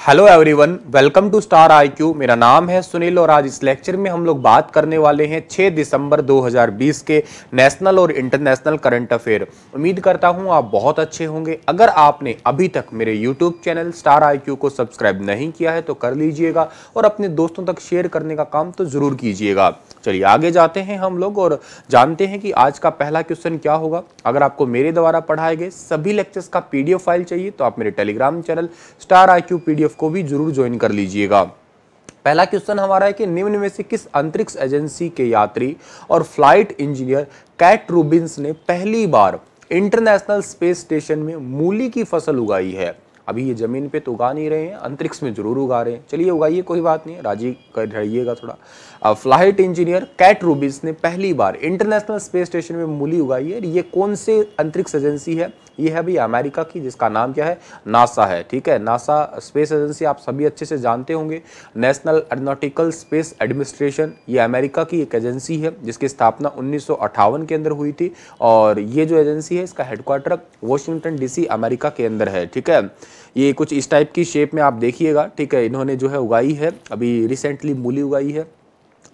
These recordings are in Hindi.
Hello everyone, welcome to star IQ. मेरा नाम है सुनील और आज इस लेक्चर में हम लोग बात करने वाले हैं 6 दिसंबर 2020 के नेशनल और इंटरनेशनल करंट अफेयर। उम्मीद करता हूं आप बहुत अच्छे होंगे। अगर आपने अभी तक मेरे यूट्यूब चैनल स्टार आईक्यू को सब्सक्राइब नहीं किया है तो कर लीजिएगा और अपने दोस्तों तक शेयर करने का काम तो जरूर कीजिएगा। चलिए आगे जाते हैं हम लोग और जानते हैं कि आज का पहला क्वेश्चन क्या होगा। अगर आपको मेरे द्वारा पढ़ाए गए सभी लेक्चर्स का पीडीएफ फाइल चाहिए तो आप मेरे Telegram channel star IQ PDF को भी जरूर ज्वाइन कर लीजिएगा। पहला क्वेश्चन हमारा है कि निम्न में से किस अंतरिक्ष एजेंसी के यात्री और फ्लाइट इंजीनियर कैट रूबिन्स ने पहली बार इंटरनेशनल स्पेस स्टेशन में मूली की फसल उगाई है। अभी ये जमीन पे तो उगा नहीं रहे हैं, अंतरिक्ष में जरूर उगा रहे हैं। चलिए उगाइए, कोई बात नहीं, राजी कर रहिएगा थोड़ा। फ्लाइट इंजीनियर कैट रूबिन्स ने पहली बार इंटरनेशनल स्पेस स्टेशन में मूली उगाई है। ये कौन से अंतरिक्ष एजेंसी है? ये है भाई अमेरिका की, जिसका नाम क्या है? नासा है। ठीक है, नासा स्पेस एजेंसी आप सभी अच्छे से जानते होंगे। नेशनल एरोनॉटिकल स्पेस एडमिनिस्ट्रेशन, ये अमेरिका की एक एजेंसी है जिसकी स्थापना 1958 के अंदर हुई थी और ये जो एजेंसी है इसका हेडक्वार्टर वॉशिंगटन डीसी अमेरिका के अंदर है। ठीक है, ये कुछ इस टाइप की शेप में आप देखिएगा। ठीक है, इन्होंने जो है उगाई है, अभी रिसेंटली मूली उगाई है।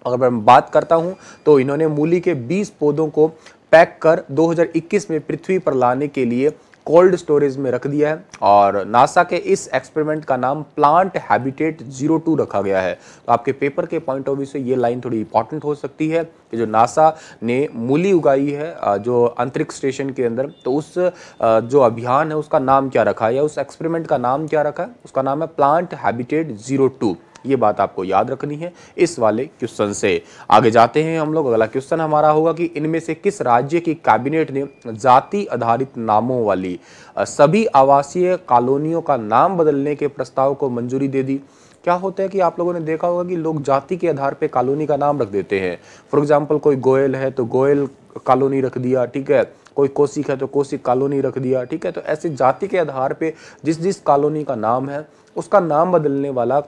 अगर मैं बात करता हूं तो इन्होंने मूली के 20 पौधों को पैक कर 2021 में पृथ्वी पर लाने के लिए कोल्ड स्टोरेज में रख दिया है और नासा के इस एक्सपेरिमेंट का नाम प्लांट हैबिटेट 02 रखा गया है। तो आपके पेपर के पॉइंट ऑफ व्यू से ये लाइन थोड़ी इंपॉर्टेंट हो सकती है कि जो नासा ने मूली उगाई है जो अंतरिक्ष स्टेशन के अंदर, तो उस जो अभियान है उसका नाम क्या रखा है या उस एक्सपेरिमेंट का नाम क्या रखा है? उसका नाम है प्लांट हैबिटेट 02। ये बात आपको याद रखनी है इस वाले क्वेश्चन से। आगे जाते हैं हम लोग। अगला क्वेश्चन हमारा होगा कि इनमें से किस राज्य की कैबिनेट ने जाति आधारित नामों वाली सभी आवासीय कॉलोनियों का नाम बदलने के प्रस्ताव को मंजूरी दे दी? क्या होता है कि आप लोगों ने देखा होगा कि लोग जाति के आधार पे कॉलोनी का नाम रख देते हैं। फॉर एग्जाम्पल कोई गोयल है तो गोयल कॉलोनी रख दिया। ठीक है, कोई कोसिक है तो कोसिक कॉलोनी रख दिया। ठीक है, तो ऐसे जाति के आधार पे जिस जिस कॉलोनी का नाम है उसका नाम बदलने वाला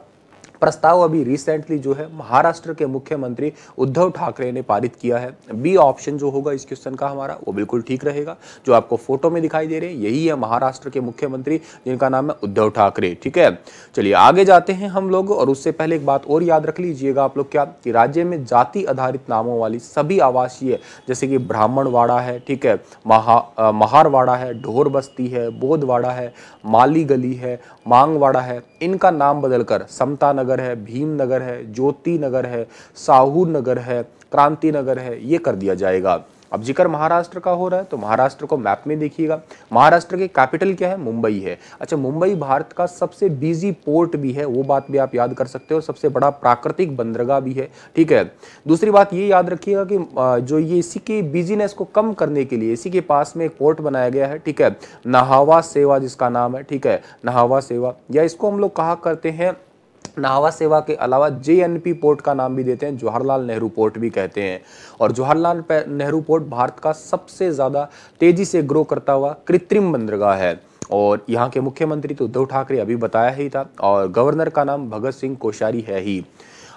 प्रस्ताव अभी रिसेंटली जो है महाराष्ट्र के मुख्यमंत्री उद्धव ठाकरे ने पारित किया है। बी ऑप्शन जो होगा इस क्वेश्चन का हमारा वो बिल्कुल ठीक रहेगा। जो आपको फोटो में दिखाई दे रहे हैं यही है महाराष्ट्र के मुख्यमंत्री, जिनका नाम है उद्धव ठाकरे। ठीक है, चलिए आगे जाते हैं हम लोग और उससे पहले एक बात और याद रख लीजिएगा आप लोग, क्या कि राज्य में जाति आधारित नामों वाली सभी आवासीय, जैसे कि ब्राह्मणवाड़ा है, ठीक है, महारवाड़ा है, ढोर बस्ती है, बोधवाड़ा है, माली गली है, मांगवाड़ा है, इनका नाम बदलकर समता नगर है, भीम नगर है, ज्योति नगर है, साहू नगर है, क्रांति नगर है, ये कर दिया जाएगा। अब जिक्र महाराष्ट्र का हो रहा है तो महाराष्ट्र को मैप में देखिएगा। महाराष्ट्र की कैपिटल क्या है? मुंबई है। अच्छा, मुंबई भारत का सबसे बिजी पोर्ट भी है, वो बात भी आप याद कर सकते हो। सबसे बड़ा प्राकृतिक बंदरगाह भी है। ठीक है, दूसरी बात ये याद रखिएगा कि जो ये इसी की बिजीनेस को कम करने के लिए इसी के पास में एक पोर्ट बनाया गया है। ठीक है, नाहवा सेवा जिसका नाम है। ठीक है, नाहवा सेवा, या इसको हम लोग कहा करते हैं नाहवा सेवा के अलावा जेएनपी पोर्ट का नाम भी देते हैं, जवाहरलाल नेहरू पोर्ट भी कहते हैं। और जवाहरलाल नेहरू पोर्ट भारत का सबसे ज़्यादा तेजी से ग्रो करता हुआ कृत्रिम बंदरगाह है और यहाँ के मुख्यमंत्री तो उद्धव ठाकरे अभी बताया ही था और गवर्नर का नाम भगत सिंह कोश्यारी है ही।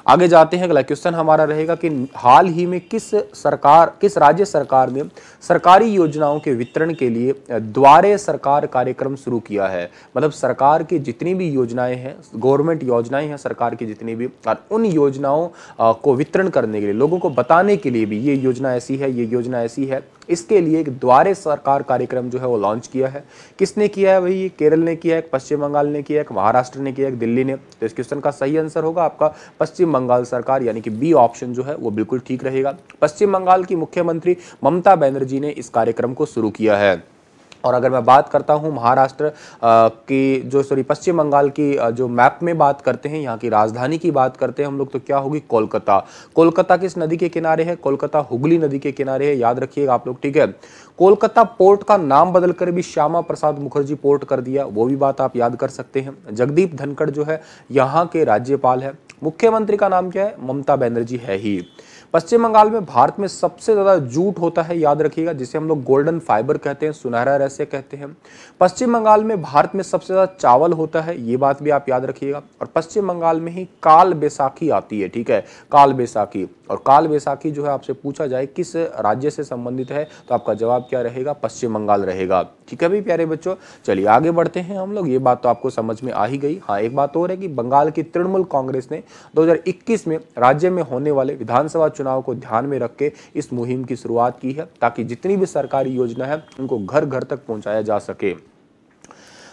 आगे जाते हैं। अगला क्वेश्चन हमारा रहेगा कि हाल ही में किस राज्य सरकार ने सरकारी योजनाओं के वितरण के लिए द्वारे सरकार कार्यक्रम शुरू किया है? मतलब सरकार की जितनी भी योजनाएं हैं, गवर्नमेंट योजनाएं हैं सरकार की जितनी भी, और उन योजनाओं को वितरण करने के लिए, लोगों को बताने के लिए भी ये योजना ऐसी है, ये योजना ऐसी है, इसके लिए एक द्वारे सरकार कार्यक्रम जो है वो लॉन्च किया है। किसने किया है भाई? ये केरल ने किया है, पश्चिम बंगाल ने किया है, महाराष्ट्र ने किया है, दिल्ली ने। तो इस क्वेश्चन का सही आंसर होगा आपका पश्चिम बंगाल सरकार, यानी कि बी ऑप्शन जो है वो बिल्कुल ठीक रहेगा। पश्चिम बंगाल की मुख्यमंत्री ममता बनर्जी ने इस कार्यक्रम को शुरू किया है। और अगर मैं बात करता हूं महाराष्ट्र की पश्चिम बंगाल की जो मैप में बात करते हैं, यहाँ की राजधानी की बात करते हैं हम लोग, तो क्या होगी? कोलकाता। कोलकाता किस नदी के किनारे है? कोलकाता हुगली नदी के किनारे है, याद रखिएगा आप लोग। ठीक है, कोलकाता पोर्ट का नाम बदलकर भी श्यामा प्रसाद मुखर्जी पोर्ट कर दिया, वो भी बात आप याद कर सकते हैं। जगदीप धनखड़ जो है यहाँ के राज्यपाल है। मुख्यमंत्री का नाम क्या है? ममता बनर्जी है ही। पश्चिम बंगाल में भारत में सबसे ज्यादा जूट होता है, याद रखिएगा, जिसे हम लोग गोल्डन फाइबर कहते हैं, सुनहरा रेशे कहते हैं। पश्चिम बंगाल में भारत में सबसे ज्यादा चावल होता है, ये बात भी आप याद रखिएगा। और पश्चिम बंगाल में ही काल बैसाखी आती है। ठीक है, काल बैसाखी, और काल वैसाखी जो है आपसे पूछा जाए किस राज्य से संबंधित है, तो आपका जवाब क्या रहेगा, पश्चिम बंगाल रहेगा। ठीक है भाई प्यारे बच्चों, चलिए आगे बढ़ते हैं हम लोग। ये बात तो आपको समझ में आ ही गई। हाँ, एक बात और है कि बंगाल की तृणमूल कांग्रेस ने 2021 में राज्य में होने वाले विधानसभा चुनाव को ध्यान में रख के इस मुहिम की शुरुआत की है, ताकि जितनी भी सरकारी योजना है उनको घर घर तक पहुंचाया जा सके।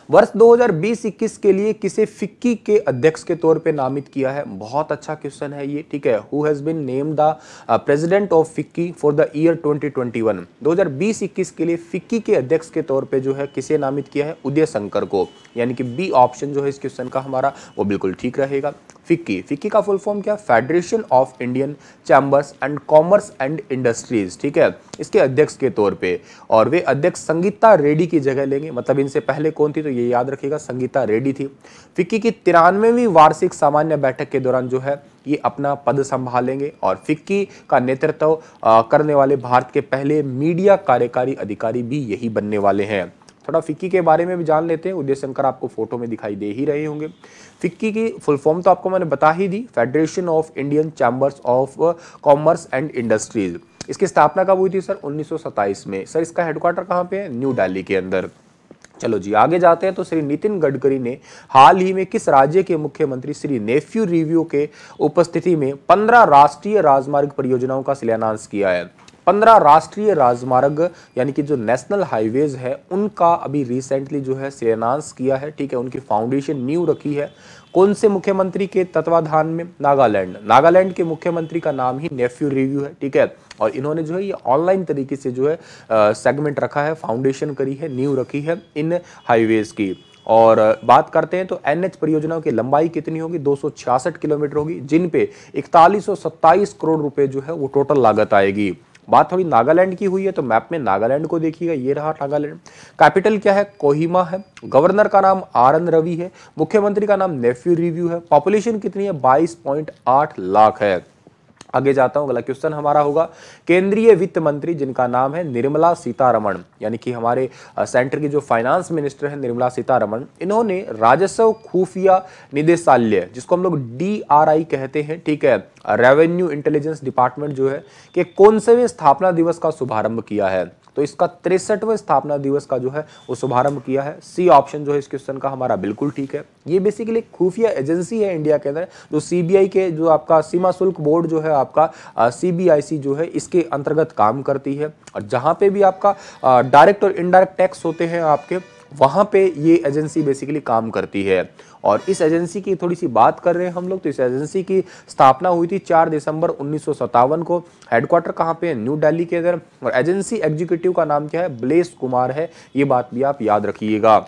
वर्ष 2020-21 के लिए किसे फिक्की के अध्यक्ष के तौर पे नामित किया है? बहुत अच्छा क्वेश्चन है ये। ठीक है, who has been named the president of FICCI for the year 2021। 2020-21 के लिए फिक्की के अध्यक्ष के तौर पे जो है किसे नामित किया है? उदय शंकर को। यानी कि बी ऑप्शन जो है इस क्वेश्चन का हमारा वो बिल्कुल ठीक रहेगा। फिक्की का फुल फॉर्म क्या? Federation of Indian chambers and commerce and industries. ठीक है, इसके अध्यक्ष के तौर पे, और वे अध्यक्ष संगीता रेड्डी की जगह लेंगे। मतलब इनसे पहले कौन थी, तो ये याद रखिएगा, संगीता रेड्डी थी। फिक्की की 93वीं वार्षिक सामान्य बैठक के दौरान जो है ये अपना पद संभालेंगे, और फिक्की का नेतृत्व करने वाले भारत के पहले मीडिया कार्यकारी अधिकारी भी यही बनने वाले हैं। थोड़ा फिक्की के बारे में भी जान लेते हैं। उदय शंकर आपको फोटो में दिखाई दे ही रहे होंगे। फिक्की की फुल फॉर्म तो आपको मैंने बता ही दी, Federation of Indian Chambers of Commerce and Industries. इसकी स्थापना कब हुई थी सर? 1927 में। सर इसका हेडक्वार्टर कहाँ पे है? न्यू दिल्ली के अंदर। चलो जी आगे जाते हैं। तो श्री नितिन गडकरी ने हाल ही में किस राज्य के मुख्यमंत्री श्री नेफ्यू रिव्यू के उपस्थिति में 15 राष्ट्रीय राजमार्ग परियोजनाओं का शिलान्यास किया है? 15 राष्ट्रीय राजमार्ग यानी कि जो नेशनल हाईवेज है उनका अभी रिसेंटली जो है शिलान्यास किया है। ठीक है, उनकी फाउंडेशन नींव रखी है। कौन से मुख्यमंत्री के तत्वाधान में? नागालैंड के मुख्यमंत्री का नाम ही नेफ्यू रिव्यू है। ठीक है, और इन्होंने जो है ये ऑनलाइन तरीके से जो है सेगमेंट रखा है, फाउंडेशन करी है, नींव रखी है इन हाईवेज की। और बात करते हैं तो एनएच परियोजनाओं की लंबाई कितनी होगी? 266 किलोमीटर होगी, जिन पे 4127 करोड़ रुपए जो है वो टोटल लागत आएगी। बात थोड़ी नागालैंड की हुई है, तो मैप में नागालैंड को देखिएगा, ये रहा नागालैंड। कैपिटल क्या है? कोहिमा है। गवर्नर का नाम आर.एन. रवि है। मुख्यमंत्री का नाम नेफ्यू रिव्यू है। पॉपुलेशन कितनी है? 22.8 लाख है। आगे जाता हूं, अगला क्वेश्चन हमारा होगा केंद्रीय वित्त मंत्री जिनका नाम है निर्मला सीतारमण, यानी कि हमारे सेंटर की जो फाइनेंस मिनिस्टर है निर्मला सीतारमण, इन्होंने राजस्व खुफिया निदेशालय, जिसको हम लोग DRI कहते हैं, ठीक है, रेवेन्यू इंटेलिजेंस डिपार्टमेंट जो है, कि कौन से स्थापना दिवस का शुभारंभ किया है? तो इसका 63वां स्थापना दिवस का जो है वो शुभारंभ किया है। सी ऑप्शन जो है इस क्वेश्चन का हमारा बिल्कुल ठीक है। ये बेसिकली खुफिया एजेंसी है इंडिया के अंदर, जो CBI के जो आपका सीमा शुल्क बोर्ड जो है आपका CBIC जो है इसके अंतर्गत काम करती है। और जहाँ पे भी आपका डायरेक्ट और इनडायरेक्ट टैक्स होते हैं आपके, वहाँ पे ये एजेंसी बेसिकली काम करती है। और इस एजेंसी की थोड़ी सी बात कर रहे हैं हम लोग, तो इस एजेंसी की स्थापना हुई थी 4 दिसंबर 1957 को। हेडक्वार्टर कहाँ पे है? न्यू दिल्ली के अंदर। और एजेंसी एग्जीक्यूटिव का नाम क्या है? ब्लेस कुमार है। ये बात भी आप याद रखिएगा।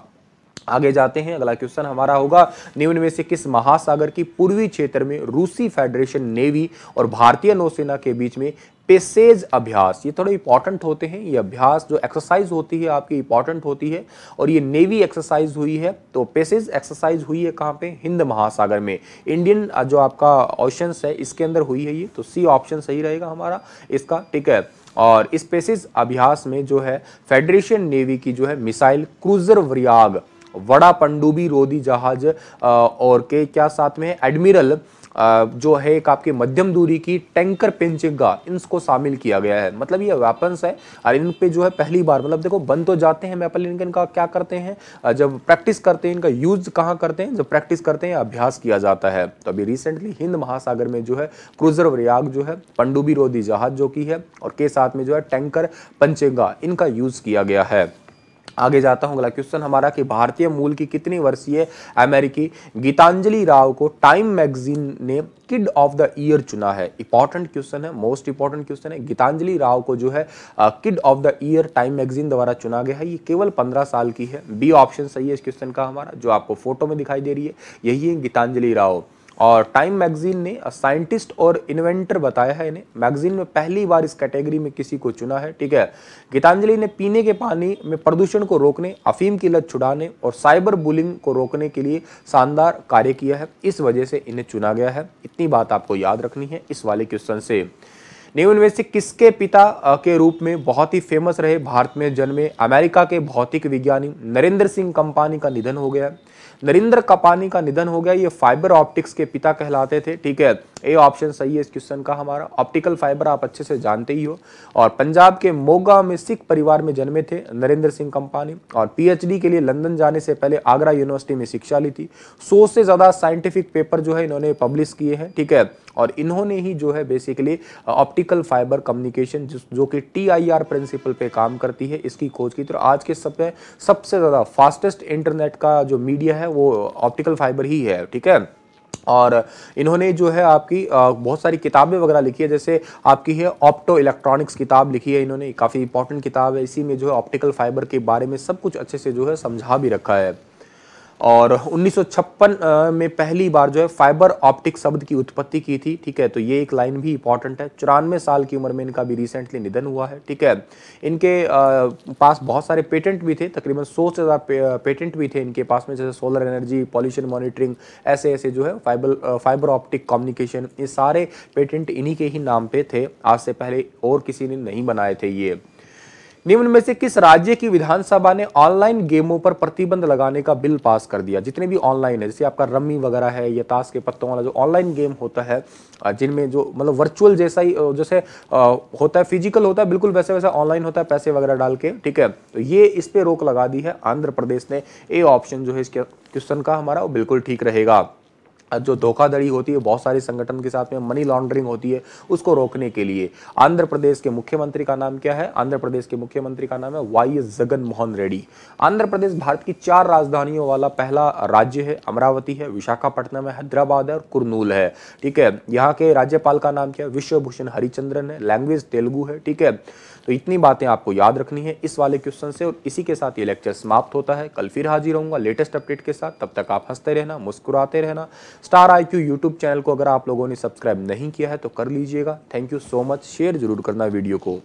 आगे जाते हैं, अगला क्वेश्चन हमारा होगा निम्न में से किस महासागर की पूर्वी क्षेत्र में रूसी फेडरेशन नेवी और भारतीय नौसेना के बीच में पेसेज अभ्यास, ये थोड़े इंपॉर्टेंट होते हैं, ये अभ्यास जो एक्सरसाइज होती है आपकी इंपॉर्टेंट होती है, और ये नेवी एक्सरसाइज हुई है। तो पेसेज एक्सरसाइज हुई है कहाँ पे? हिंद महासागर में। इंडियन जो आपका ओशंस है इसके अंदर हुई है ये, तो सी ऑप्शन सही रहेगा हमारा इसका, ठीक है। और इस पेसेज अभ्यास में जो है फेडरेशन नेवी की जो है मिसाइल क्रूजर वरियाग, बड़ा पनडुब्बी रोधी जहाज और के क्या साथ में है एडमिरल जो है एक आपके मध्यम दूरी की टैंकर पेंचिंगा, इनको शामिल किया गया है। मतलब ये वेपन्स है और इन पे जो है पहली बार, मतलब देखो बन तो जाते हैं मैपल, इनका क्या करते हैं जब प्रैक्टिस करते हैं, इनका यूज कहाँ करते हैं? जब प्रैक्टिस करते हैं, अभ्यास किया जाता है। तो अभी रिसेंटली हिंद महासागर में जो है क्रूजर वरियाग जो है पनडुब्बी रोधी जहाज जो की है, और के साथ में जो है टैंकर पंचेगा, इनका यूज किया गया है। आगे जाता हूं, अगला क्वेश्चन हमारा कि भारतीय मूल की कितनी वर्षीय अमेरिकी गीतांजलि राव को टाइम मैगजीन ने किड ऑफ द ईयर चुना है? इंपॉर्टेंट क्वेश्चन है, मोस्ट इंपॉर्टेंट क्वेश्चन है। गीतांजलि राव को जो है kid of the year time magazine द्वारा चुना गया है। ये केवल 15 साल की है। बी ऑप्शन सही है इस क्वेश्चन का हमारा, जो आपको फोटो में दिखाई दे रही है यही है गीतांजलि राव। और टाइम मैगजीन ने साइंटिस्ट और इन्वेंटर बताया है इन्हें। मैगजीन में पहली बार इस कैटेगरी में किसी को चुना है, ठीक है। गीतांजलि ने पीने के पानी में प्रदूषण को रोकने, अफीम की लत छुड़ाने और साइबर बुलिंग को रोकने के लिए शानदार कार्य किया है, इस वजह से इन्हें चुना गया है। इतनी बात आपको याद रखनी है इस वाले क्वेश्चन से। निम्न में से किसके पिता के रूप में बहुत ही फेमस रहे भारत में जन्मे अमेरिका के भौतिक विज्ञानी नरेंद्र सिंह कंपानी का निधन हो गया? नरेंद्र कपानी का निधन हो गया, ये फाइबर ऑप्टिक्स के पिता कहलाते थे, ठीक है। ए ऑप्शन सही है इस क्वेश्चन का हमारा। ऑप्टिकल फाइबर आप अच्छे से जानते ही हो। और पंजाब के मोगा में सिख परिवार में जन्मे थे नरेंद्र सिंह कंपानी, और पीएचडी के लिए लंदन जाने से पहले आगरा यूनिवर्सिटी में शिक्षा ली थी। 100 से ज्यादा साइंटिफिक पेपर जो है इन्होंने पब्लिश किए हैं, ठीक है। और इन्होंने ही जो है बेसिकली ऑप्टिकल फाइबर कम्युनिकेशन जो कि TIR प्रिंसिपल पे काम करती है, इसकी खोज की। तो आज के सबसे ज्यादा फास्टेस्ट इंटरनेट का जो मीडिया है वो ऑप्टिकल फाइबर ही है, ठीक है। और इन्होंने जो है आपकी बहुत सारी किताबें वगैरह लिखी है, जैसे आपकी है ऑप्टो इलेक्ट्रॉनिक्स किताब लिखी है इन्होंने, काफ़ी इंपॉर्टेंट किताब है। इसी में जो है ऑप्टिकल फाइबर के बारे में सब कुछ अच्छे से जो है समझा भी रखा है। और 1956 में पहली बार जो है फाइबर ऑप्टिक शब्द की उत्पत्ति की थी, ठीक है। तो ये एक लाइन भी इंपॉर्टेंट है। 94 साल की उम्र में इनका भी रिसेंटली निधन हुआ है, ठीक है। इनके पास बहुत सारे पेटेंट भी थे, तकरीबन 100 से ज़्यादा पेटेंट भी थे इनके पास में, जैसे सोलर एनर्जी, पॉल्यूशन मॉनिटरिंग, ऐसे ऐसे जो है फाइबर ऑप्टिक कम्युनिकेशन, ये सारे पेटेंट इन्हीं के ही नाम पे थे। आज से पहले और किसी ने नहीं बनाए थे ये। निम्न में से किस राज्य की विधानसभा ने ऑनलाइन गेमों पर प्रतिबंध लगाने का बिल पास कर दिया? जितने भी ऑनलाइन है, जैसे आपका रम्मी वगैरह है या ताश के पत्तों वाला जो ऑनलाइन गेम होता है, जिनमें जो मतलब वर्चुअल जैसा ही जैसे होता है, फिजिकल होता है, बिल्कुल वैसे वैसा ऑनलाइन होता है, पैसे वगैरह डाल के, ठीक है। तो ये इस पे रोक लगा दी है आंध्र प्रदेश ने। ए ऑप्शन जो है इसके क्वेश्चन का हमारा वो बिल्कुल ठीक रहेगा। जो धोखाधड़ी होती है बहुत सारे संगठन के साथ में, मनी लॉन्ड्रिंग होती है, उसको रोकने के लिए आंध्र प्रदेश के मुख्यमंत्री का नाम क्या है? आंध्र प्रदेश के मुख्यमंत्री का नाम है YS जगन मोहन रेड्डी। आंध्र प्रदेश भारत की 4 राजधानियों वाला पहला राज्य है। अमरावती है, विशाखापट्टनम है, हैदराबाद है और कुरनूल है, ठीक है। यहाँ के राज्यपाल का नाम क्या है? विश्वभूषण हरिचंद्रन है। लैंग्वेज तेलुगु है, ठीक है। तो इतनी बातें आपको याद रखनी है इस वाले क्वेश्चन से। और इसी के साथ ये लेक्चर समाप्त होता है। कल फिर हाजिर रहूंगा लेटेस्ट अपडेट के साथ। तब तक आप हंसते रहना, मुस्कुराते रहना। स्टार IQ यूट्यूब चैनल को अगर आप लोगों ने सब्सक्राइब नहीं किया है तो कर लीजिएगा। Thank you so much. Share जरूर करना वीडियो को।